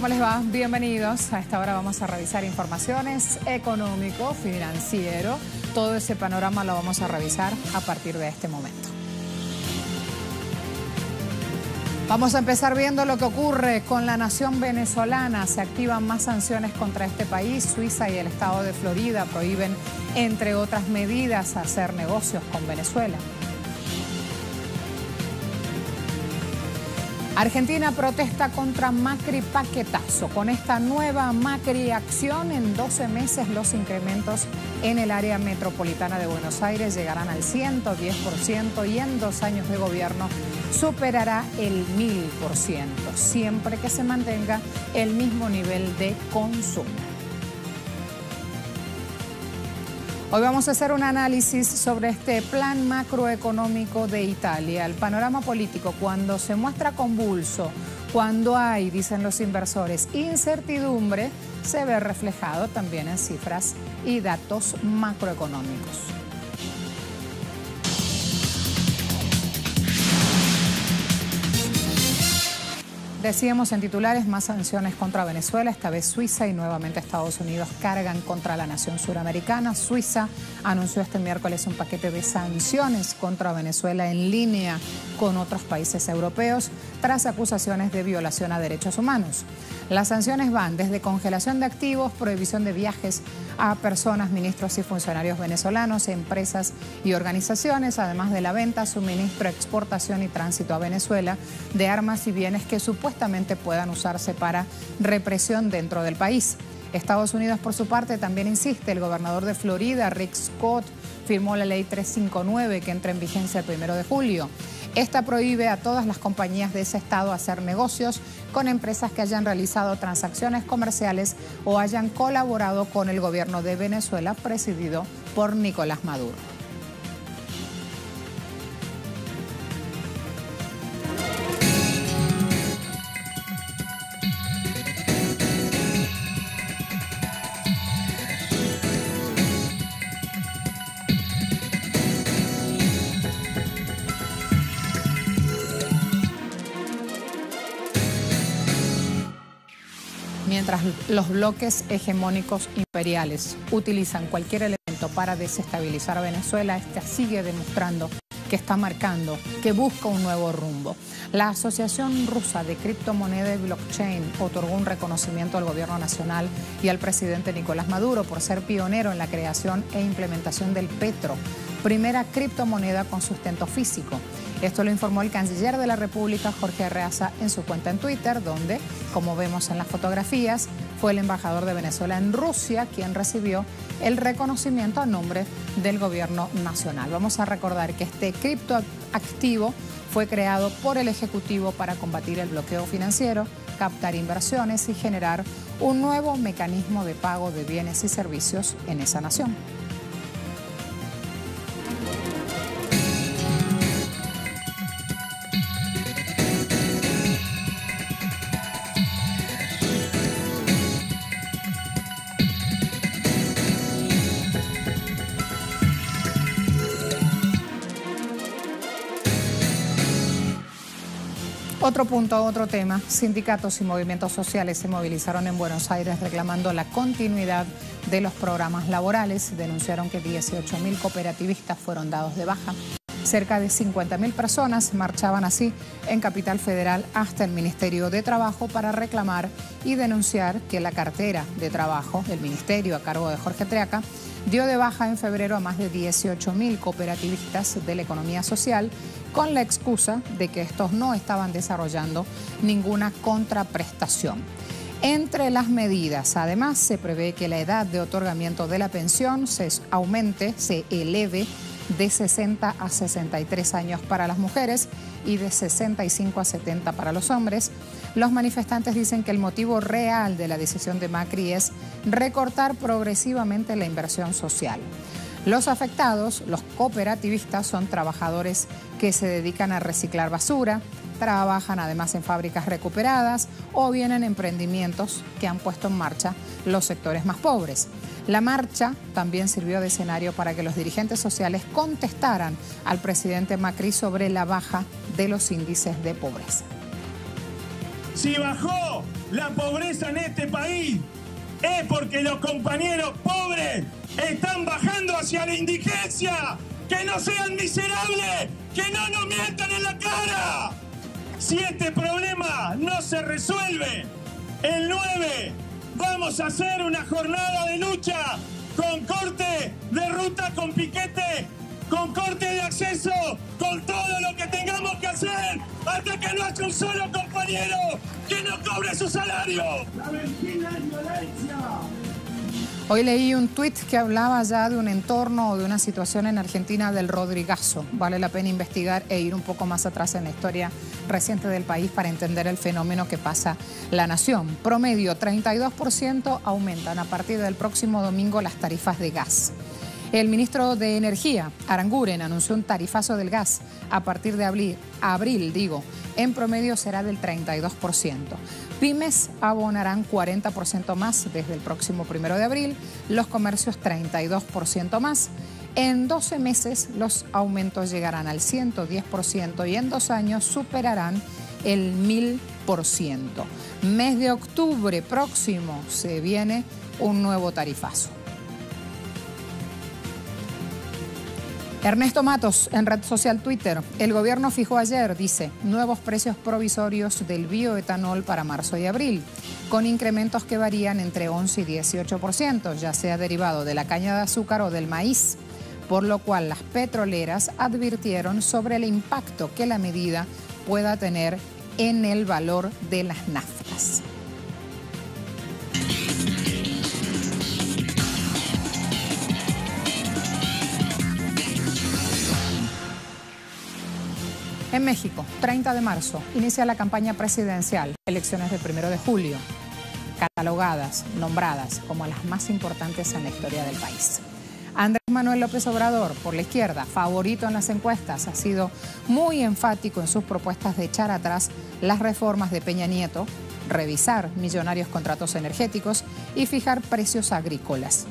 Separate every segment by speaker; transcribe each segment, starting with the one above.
Speaker 1: ¿Cómo les va? Bienvenidos. A esta hora vamos a revisar informaciones económico, financiero. Todo ese panorama lo vamos a revisar a partir de este momento. Vamos a empezar viendo lo que ocurre con la nación venezolana. Se activan más sanciones contra este país. Suiza y el estado de Florida prohíben, entre otras medidas, hacer negocios con Venezuela. Argentina protesta contra Macri paquetazo. Con esta nueva Macri acción, en 12 meses los incrementos en el área metropolitana de Buenos Aires llegarán al 110% y en 2 años de gobierno superará el 1000%, siempre que se mantenga el mismo nivel de consumo. Hoy vamos a hacer un análisis sobre este plan macroeconómico de Italia. El panorama político, cuando se muestra convulso, cuando hay, dicen los inversores, incertidumbre, se ve reflejado también en cifras y datos macroeconómicos. Decíamos en titulares, más sanciones contra Venezuela, esta vez Suiza y nuevamente Estados Unidos cargan contra la nación suramericana. Suiza anunció este miércoles un paquete de sanciones contra Venezuela en línea con otros países europeos tras acusaciones de violación a derechos humanos. Las sanciones van desde congelación de activos, prohibición de viajes a personas, ministros y funcionarios venezolanos, empresas y organizaciones, además de la venta, suministro, exportación y tránsito a Venezuela de armas y bienes que supuestamente puedan usarse para represión dentro del país. Estados Unidos, por su parte, también insiste. El gobernador de Florida, Rick Scott, firmó la ley 359 que entra en vigencia el 1 de julio. Esta prohíbe a todas las compañías de ese estado hacer negocios con empresas que hayan realizado transacciones comerciales o hayan colaborado con el gobierno de Venezuela presidido por Nicolás Maduro. Mientras los bloques hegemónicos imperiales utilizan cualquier elemento para desestabilizar a Venezuela, esta sigue demostrando que está marcando, que busca un nuevo rumbo. La Asociación Rusa de Criptomoneda y Blockchain otorgó un reconocimiento al gobierno nacional y al presidente Nicolás Maduro por ser pionero en la creación e implementación del Petro, primera criptomoneda con sustento físico. Esto lo informó el canciller de la República, Jorge Arreaza, en su cuenta en Twitter, donde, como vemos en las fotografías, fue el embajador de Venezuela en Rusia quien recibió el reconocimiento a nombre del gobierno nacional. Vamos a recordar que este criptoactivo fue creado por el Ejecutivo para combatir el bloqueo financiero, captar inversiones y generar un nuevo mecanismo de pago de bienes y servicios en esa nación. Otro punto, otro tema. Sindicatos y movimientos sociales se movilizaron en Buenos Aires reclamando la continuidad de los programas laborales. Denunciaron que 18.000 cooperativistas fueron dados de baja. Cerca de 50.000 personas marchaban así en Capital Federal hasta el Ministerio de Trabajo para reclamar y denunciar que la cartera de trabajo del ministerio a cargo de Jorge Triaca dio de baja en febrero a más de 18.000 cooperativistas de la economía social con la excusa de que estos no estaban desarrollando ninguna contraprestación. Entre las medidas, además, se prevé que la edad de otorgamiento de la pensión se eleve de 60 a 63 años para las mujeres y de 65 a 70 para los hombres. Los manifestantes dicen que el motivo real de la decisión de Macri es recortar progresivamente la inversión social. Los afectados, los cooperativistas, son trabajadores que se dedican a reciclar basura, trabajan además en fábricas recuperadas o bien en emprendimientos que han puesto en marcha los sectores más pobres. La marcha también sirvió de escenario para que los dirigentes sociales contestaran al presidente Macri sobre la baja de los índices de pobreza.
Speaker 2: Si bajó la pobreza en este país es porque los compañeros pobres están bajando hacia la indigencia. ¡Que no sean miserables! ¡Que no nos mientan en la cara! Si este problema no se resuelve, el 9 vamos a hacer una jornada de lucha con corte de ruta, con piquete, con corte de acceso, con todo lo que tengamos que hacer hasta que no haya un solo compañero que no cobre su salario. La Argentina es violencia.
Speaker 1: Hoy leí un tuit que hablaba ya de un entorno o de una situación en Argentina del Rodrigazo. Vale la pena investigar e ir un poco más atrás en la historia reciente del país para entender el fenómeno que pasa la nación. Promedio 32% aumentan a partir del próximo domingo las tarifas de gas. El ministro de Energía, Aranguren, anunció un tarifazo del gas a partir de abril, en promedio será del 32%. Pymes abonarán 40% más desde el próximo 1 de abril, los comercios 32% más. En 12 meses los aumentos llegarán al 110% y en 2 años superarán el 1000%. Mes de octubre próximo se viene un nuevo tarifazo. Ernesto Matos, en red social Twitter, el gobierno fijó ayer, dice, nuevos precios provisorios del bioetanol para marzo y abril, con incrementos que varían entre 11 y 18%, ya sea derivado de la caña de azúcar o del maíz, por lo cual las petroleras advirtieron sobre el impacto que la medida pueda tener en el valor de las naftas. En México, 30 de marzo, inicia la campaña presidencial, elecciones del 1 de julio, catalogadas, nombradas como las más importantes en la historia del país. Andrés Manuel López Obrador, por la izquierda, favorito en las encuestas, ha sido muy enfático en sus propuestas de echar atrás las reformas de Peña Nieto, revisar millonarios contratos energéticos y fijar precios agrícolas.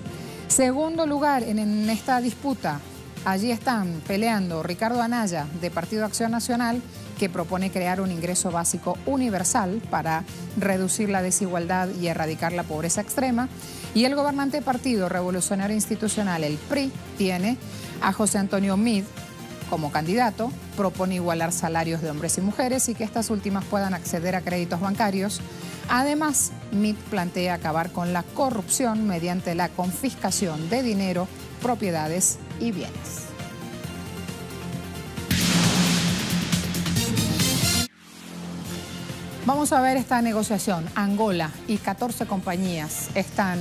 Speaker 1: Segundo lugar en esta disputa. Allí están peleando Ricardo Anaya, de Partido Acción Nacional, que propone crear un ingreso básico universal para reducir la desigualdad y erradicar la pobreza extrema. Y el gobernante Partido Revolucionario Institucional, el PRI, tiene a José Antonio Meade como candidato, propone igualar salarios de hombres y mujeres y que estas últimas puedan acceder a créditos bancarios. Además, Meade plantea acabar con la corrupción mediante la confiscación de dinero, propiedades y bienes. Vamos a ver esta negociación. Angola y 14 compañías están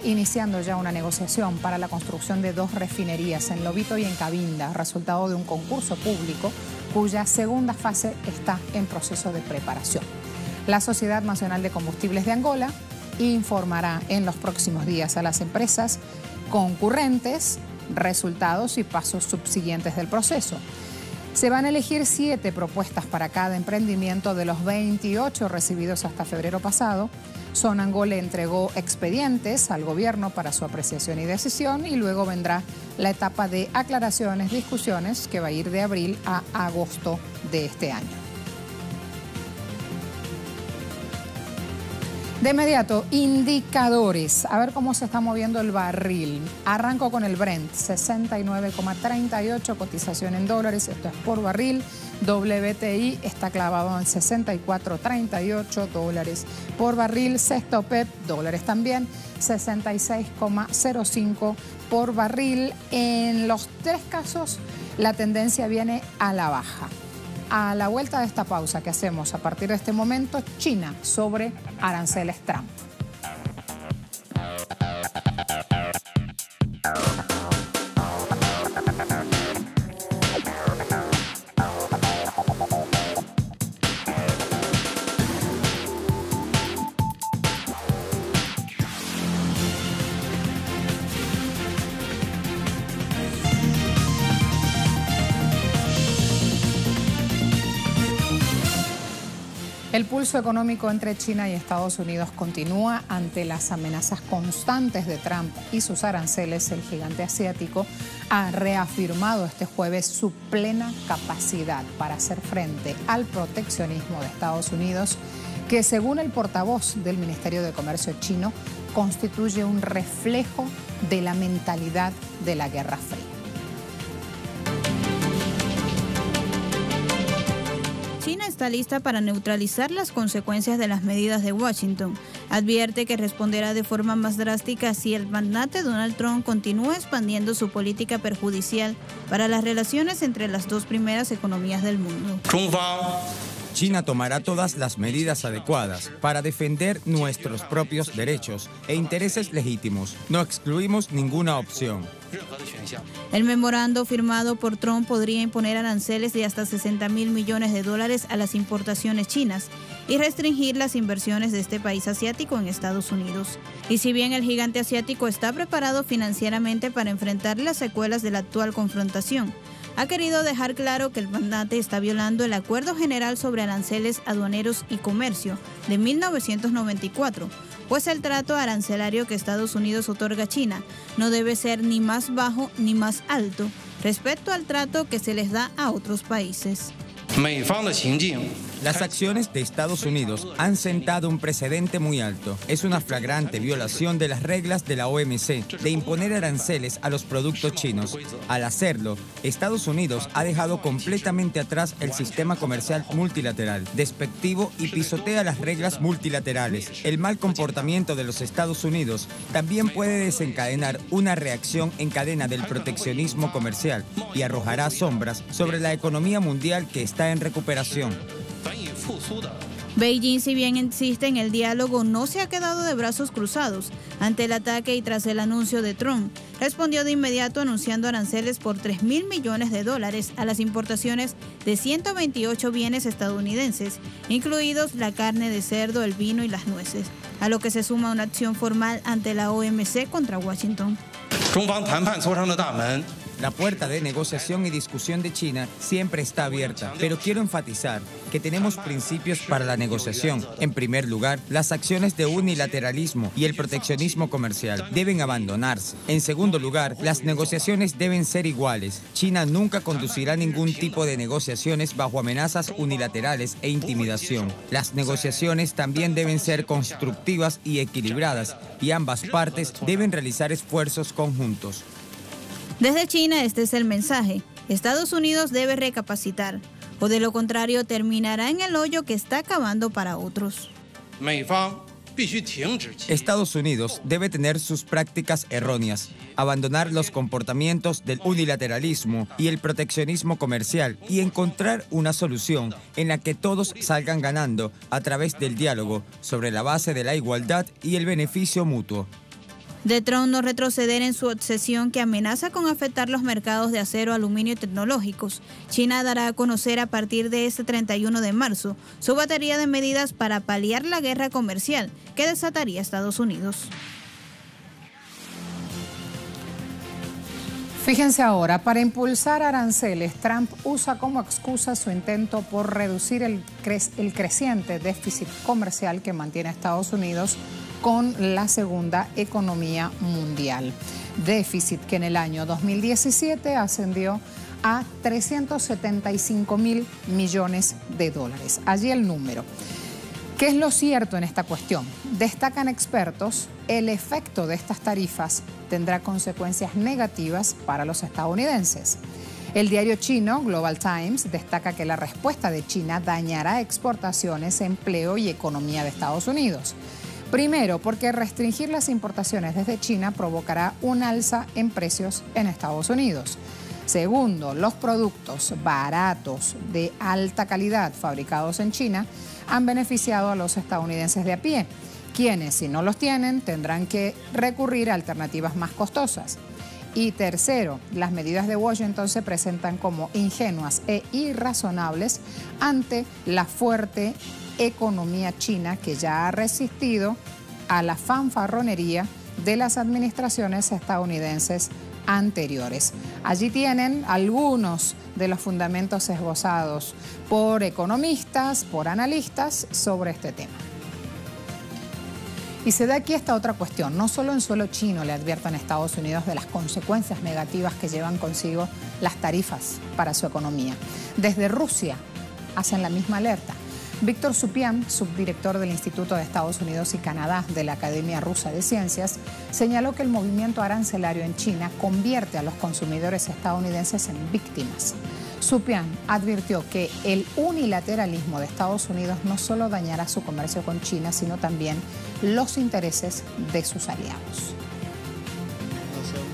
Speaker 1: iniciando ya una negociación para la construcción de 2 refinerías en Lobito y en Cabinda, resultado de un concurso público cuya segunda fase está en proceso de preparación. La Sociedad Nacional de Combustibles de Angola informará en los próximos días a las empresas concurrentes resultados y pasos subsiguientes del proceso. Se van a elegir 7 propuestas para cada emprendimiento de los 28 recibidos hasta febrero pasado. Sonangol le entregó expedientes al gobierno para su apreciación y decisión y luego vendrá la etapa de aclaraciones, discusiones que va a ir de abril a agosto de este año. De inmediato, indicadores. A ver cómo se está moviendo el barril. Arranco con el Brent, 69,38, cotización en dólares, esto es por barril. WTI está clavado en 64,38 dólares por barril. Sexto PEP, dólares también, 66,05 por barril. En los 3 casos, la tendencia viene a la baja. A la vuelta de esta pausa que hacemos a partir de este momento, China sobre aranceles Trump. El pulso económico entre China y Estados Unidos continúa ante las amenazas constantes de Trump y sus aranceles. El gigante asiático ha reafirmado este jueves su plena capacidad para hacer frente al proteccionismo de Estados Unidos, que según el portavoz del Ministerio de Comercio chino, constituye un reflejo de la mentalidad de la Guerra Fría.
Speaker 3: China está lista para neutralizar las consecuencias de las medidas de Washington. Advierte que responderá de forma más drástica si el magnate Donald Trump continúa expandiendo su política perjudicial para las relaciones entre las dos primeras economías del mundo.
Speaker 4: China tomará todas las medidas adecuadas para defender nuestros propios derechos e intereses legítimos. No excluimos ninguna opción.
Speaker 3: El memorando firmado por Trump podría imponer aranceles de hasta $60.000 millones a las importaciones chinas y restringir las inversiones de este país asiático en Estados Unidos. Y si bien el gigante asiático está preparado financieramente para enfrentar las secuelas de la actual confrontación, ha querido dejar claro que el magnate está violando el Acuerdo General sobre Aranceles Aduaneros y Comercio de 1994, pues el trato arancelario que Estados Unidos otorga a China no debe ser ni más bajo ni más alto respecto al trato que se les da a otros países.
Speaker 4: Las acciones de Estados Unidos han sentado un precedente muy alto. Es una flagrante violación de las reglas de la OMC de imponer aranceles a los productos chinos. Al hacerlo, Estados Unidos ha dejado completamente atrás el sistema comercial multilateral, despectivo y pisotea las reglas multilaterales. El mal comportamiento de los Estados Unidos también puede desencadenar una reacción en cadena del proteccionismo comercial y arrojará sombras sobre la economía mundial que está en recuperación.
Speaker 3: Beijing, si bien insiste en el diálogo, no se ha quedado de brazos cruzados. Ante el ataque y tras el anuncio de Trump, respondió de inmediato anunciando aranceles por $3.000 millones a las importaciones de 128 bienes estadounidenses, incluidos la carne de cerdo, el vino y las nueces, a lo que se suma una acción formal ante la OMC contra Washington.
Speaker 4: La puerta de negociación y discusión de China siempre está abierta, pero quiero enfatizar que tenemos principios para la negociación. En primer lugar, las acciones de unilateralismo y el proteccionismo comercial deben abandonarse. En segundo lugar, las negociaciones deben ser iguales. China nunca conducirá ningún tipo de negociaciones bajo amenazas unilaterales e intimidación. Las negociaciones también deben ser constructivas y equilibradas, y ambas partes deben realizar esfuerzos conjuntos.
Speaker 3: Desde China este es el mensaje. Estados Unidos debe recapacitar, o de lo contrario terminará en el hoyo que está acabando para otros.
Speaker 4: Estados Unidos debe tener sus prácticas erróneas, abandonar los comportamientos del unilateralismo y el proteccionismo comercial y encontrar una solución en la que todos salgan ganando a través del diálogo sobre la base de la igualdad y el beneficio mutuo.
Speaker 3: De Trump no retroceder en su obsesión que amenaza con afectar los mercados de acero, aluminio y tecnológicos. China dará a conocer a partir de este 31 de marzo su batería de medidas para paliar la guerra comercial que desataría Estados Unidos.
Speaker 1: Fíjense ahora, para impulsar aranceles, Trump usa como excusa su intento por reducir el creciente déficit comercial que mantiene Estados Unidos con la segunda economía mundial. Déficit que en el año 2017 ascendió a $375.000 millones. Allí el número. ¿Qué es lo cierto en esta cuestión? Destacan expertos, el efecto de estas tarifas tendrá consecuencias negativas para los estadounidenses. El diario chino Global Times destaca que la respuesta de China dañará exportaciones, empleo y economía de Estados Unidos. Primero, porque restringir las importaciones desde China provocará un alza en precios en Estados Unidos. Segundo, los productos baratos de alta calidad fabricados en China han beneficiado a los estadounidenses de a pie, quienes, si no los tienen, tendrán que recurrir a alternativas más costosas. Y tercero, las medidas de Washington se presentan como ingenuas e irrazonables ante la fuerte economía china que ya ha resistido a la fanfarronería de las administraciones estadounidenses anteriores. Allí tienen algunos de los fundamentos esbozados por economistas, por analistas sobre este tema. Y se da aquí esta otra cuestión. No solo en suelo chino le advierten a Estados Unidos de las consecuencias negativas que llevan consigo las tarifas para su economía. Desde Rusia hacen la misma alerta. Víctor Supian, subdirector del Instituto de Estados Unidos y Canadá de la Academia Rusa de Ciencias, señaló que el movimiento arancelario en China convierte a los consumidores estadounidenses en víctimas. Supian advirtió que el unilateralismo de Estados Unidos no solo dañará su comercio con China, sino también los intereses de sus aliados.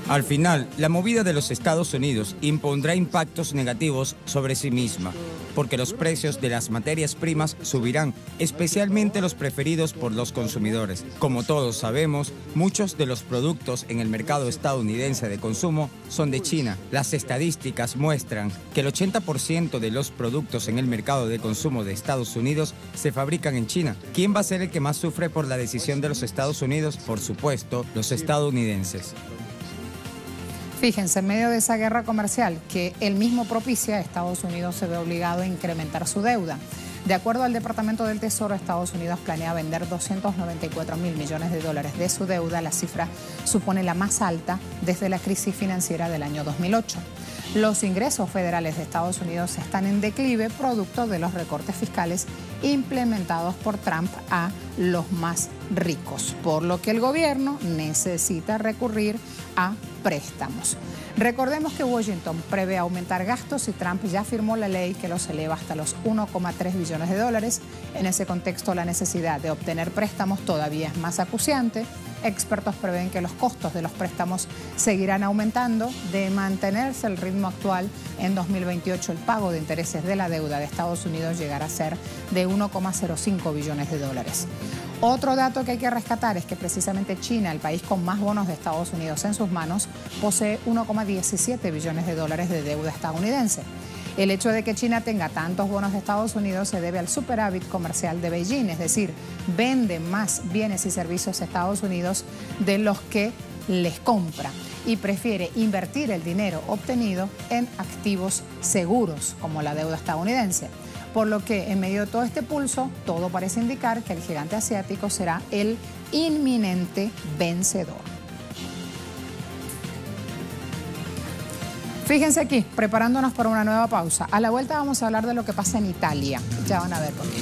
Speaker 4: Al final, la movida de los Estados Unidos impondrá impactos negativos sobre sí misma, porque los precios de las materias primas subirán, especialmente los preferidos por los consumidores. Como todos sabemos, muchos de los productos en el mercado estadounidense de consumo son de China. Las estadísticas muestran que el 80% de los productos en el mercado de consumo de Estados Unidos se fabrican en China. ¿Quién va a ser el que más sufre por la decisión de los Estados Unidos? Por supuesto, los estadounidenses.
Speaker 1: Fíjense, en medio de esa guerra comercial que él mismo propicia, Estados Unidos se ve obligado a incrementar su deuda. De acuerdo al Departamento del Tesoro, Estados Unidos planea vender 294.000 millones de dólares de su deuda. La cifra supone la más alta desde la crisis financiera del año 2008. Los ingresos federales de Estados Unidos están en declive producto de los recortes fiscales implementados por Trump a los más ricos, por lo que el gobierno necesita recurrir a préstamos. Recordemos que Washington prevé aumentar gastos y Trump ya firmó la ley que los eleva hasta los 1,3 billones de dólares. En ese contexto, la necesidad de obtener préstamos todavía es más acuciante. Expertos prevén que los costos de los préstamos seguirán aumentando. De mantenerse el ritmo actual, en 2028 el pago de intereses de la deuda de Estados Unidos llegará a ser de 1,05 billones de dólares. Otro dato que hay que rescatar es que precisamente China, el país con más bonos de Estados Unidos en sus manos, posee 1,17 billones de dólares de deuda estadounidense. El hecho de que China tenga tantos bonos de Estados Unidos se debe al superávit comercial de Beijing, es decir, vende más bienes y servicios a Estados Unidos de los que les compra y prefiere invertir el dinero obtenido en activos seguros como la deuda estadounidense. Por lo que en medio de todo este pulso, todo parece indicar que el gigante asiático será el inminente vencedor. Fíjense aquí, preparándonos para una nueva pausa. A la vuelta vamos a hablar de lo que pasa en Italia. Ya van a ver por qué.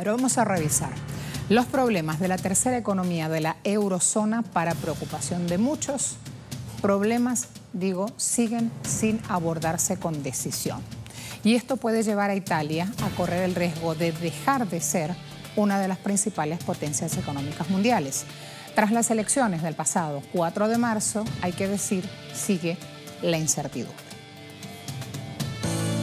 Speaker 1: Vamos a revisar los problemas de la tercera economía de la eurozona para preocupación de muchos. Problemas, siguen sin abordarse con decisión. Y esto puede llevar a Italia a correr el riesgo de dejar de ser una de las principales potencias económicas mundiales. Tras las elecciones del pasado 4 de marzo, hay que decir, sigue la incertidumbre.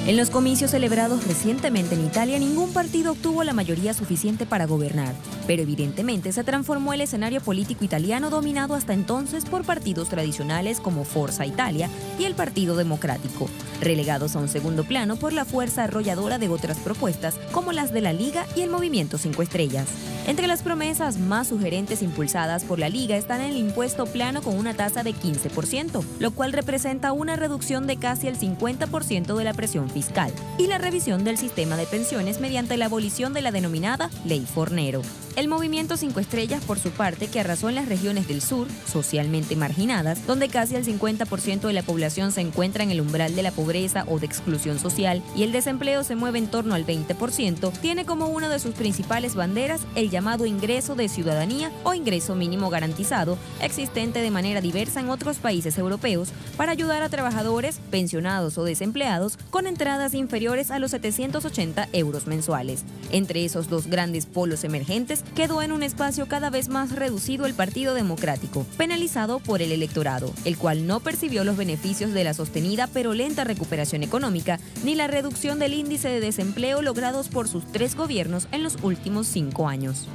Speaker 5: En los comicios celebrados recientemente en Italia, ningún partido obtuvo la mayoría suficiente para gobernar, pero evidentemente se transformó el escenario político italiano dominado hasta entonces por partidos tradicionales como Forza Italia y el Partido Democrático, relegados a un segundo plano por la fuerza arrolladora de otras propuestas como las de la Liga y el Movimiento 5 Estrellas. Entre las promesas más sugerentes impulsadas por la Liga están el impuesto plano con una tasa de 15%, lo cual representa una reducción de casi el 50% de la presión fiscal, y la revisión del sistema de pensiones mediante la abolición de la denominada Ley Fornero. El Movimiento 5 Estrellas, por su parte, que arrasó en las regiones del sur, socialmente marginadas, donde casi el 50% de la población se encuentra en el umbral de la pobreza o de exclusión social y el desempleo se mueve en torno al 20%, tiene como una de sus principales banderas el llamado ingreso de ciudadanía o ingreso mínimo garantizado, existente de manera diversa en otros países europeos, para ayudar a trabajadores, pensionados o desempleados con entradas inferiores a los 780 euros mensuales. Entre esos dos grandes polos emergentes, quedó en un espacio cada vez más reducido el Partido Democrático, penalizado por el electorado, el cual no percibió los beneficios de la sostenida pero lenta recuperación económica, ni la reducción del índice de desempleo logrados por sus 3 gobiernos en los últimos 5 años.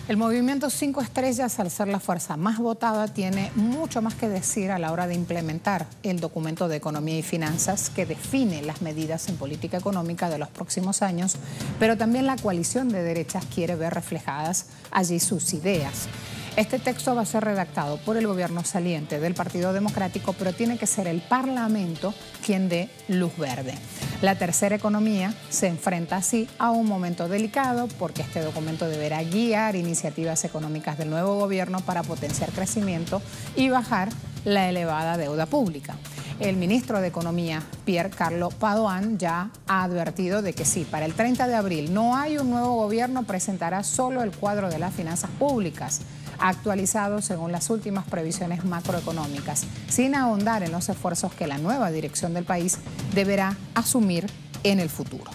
Speaker 1: El movimiento 5 Estrellas, al ser la fuerza más votada, tiene mucho más que decir a la hora de implementar el documento de economía y finanzas que define las medidas en política económica de los próximos años, pero también la coalición de derechas quiere ver reflejadas allí sus ideas. Este texto va a ser redactado por el gobierno saliente del Partido Democrático, pero tiene que ser el Parlamento quien dé luz verde. La tercera economía se enfrenta así a un momento delicado porque este documento deberá guiar iniciativas económicas del nuevo gobierno para potenciar crecimiento y bajar la elevada deuda pública. El ministro de Economía, Pierre Carlo Padoan, ya ha advertido de que si para el 30 de abril no hay un nuevo gobierno, presentará solo el cuadro de las finanzas públicas, actualizado según las últimas previsiones macroeconómicas, sin ahondar en los esfuerzos que la nueva dirección del país deberá asumir en el futuro.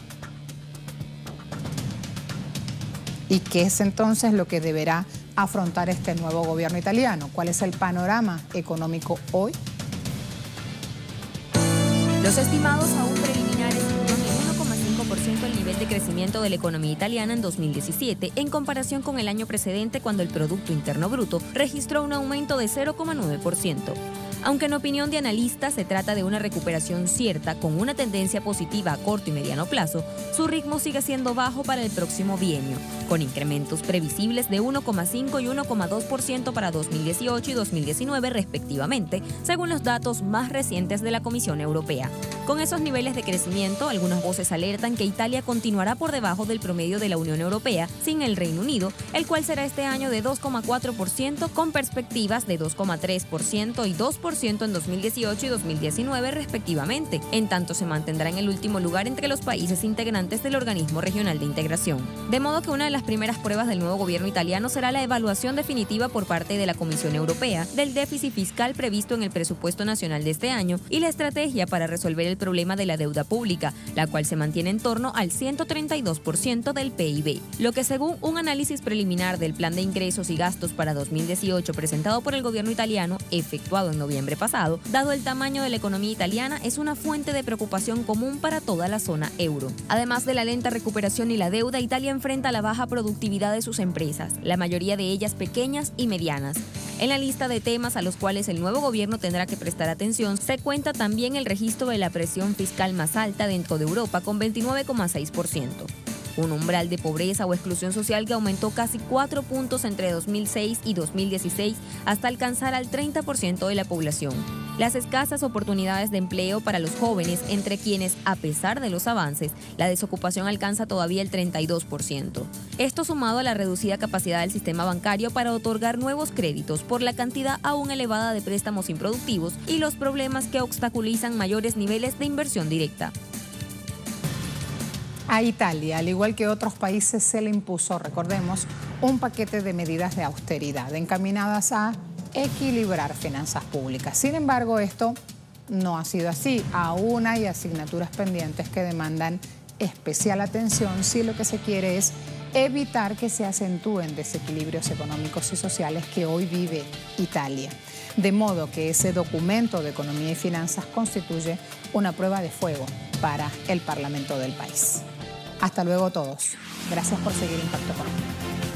Speaker 1: ¿Y qué es entonces lo que deberá afrontar este nuevo gobierno italiano? ¿Cuál es el panorama económico hoy?
Speaker 5: Los estimados aún preliminares sitúan en 1,5% el nivel de crecimiento de la economía italiana en 2017 en comparación con el año precedente, cuando el Producto Interno Bruto registró un aumento de 0,9%. Aunque en opinión de analistas se trata de una recuperación cierta con una tendencia positiva a corto y mediano plazo, su ritmo sigue siendo bajo para el próximo bienio, con incrementos previsibles de 1,5 y 1,2% para 2018 y 2019 respectivamente, según los datos más recientes de la Comisión Europea. Con esos niveles de crecimiento, algunas voces alertan que Italia continuará por debajo del promedio de la Unión Europea sin el Reino Unido, el cual será este año de 2,4% con perspectivas de 2,3% y 2% en 2018 y 2019 respectivamente, en tanto se mantendrá en el último lugar entre los países integrantes del Organismo Regional de Integración. De modo que una de las primeras pruebas del nuevo gobierno italiano será la evaluación definitiva por parte de la Comisión Europea del déficit fiscal previsto en el presupuesto nacional de este año y la estrategia para resolver el problema de la deuda pública, la cual se mantiene en torno al 132% del PIB, lo que, según un análisis preliminar del plan de ingresos y gastos para 2018 presentado por el gobierno italiano, efectuado en noviembre pasado, dado el tamaño de la economía italiana, es una fuente de preocupación común para toda la zona euro. Además de la lenta recuperación y la deuda, Italia enfrenta la baja productividad de sus empresas, la mayoría de ellas pequeñas y medianas. En la lista de temas a los cuales el nuevo gobierno tendrá que prestar atención se cuenta también el registro de la presión fiscal más alta dentro de Europa, con 29,6%. Un umbral de pobreza o exclusión social que aumentó casi 4 puntos entre 2006 y 2016 hasta alcanzar al 30% de la población. Las escasas oportunidades de empleo para los jóvenes, entre quienes, a pesar de los avances, la desocupación alcanza todavía el 32%. Esto sumado a la reducida capacidad del sistema bancario para otorgar nuevos créditos por la cantidad aún elevada de préstamos improductivos y los problemas que obstaculizan mayores niveles de inversión directa.
Speaker 1: A Italia, al igual que otros países, se le impuso, recordemos, un paquete de medidas de austeridad encaminadas a equilibrar finanzas públicas. Sin embargo, esto no ha sido así. Aún hay asignaturas pendientes que demandan especial atención si lo que se quiere es evitar que se acentúen desequilibrios económicos y sociales que hoy vive Italia. De modo que ese documento de economía y finanzas constituye una prueba de fuego para el Parlamento del país. Hasta luego todos. Gracias por seguir Impacto Económico.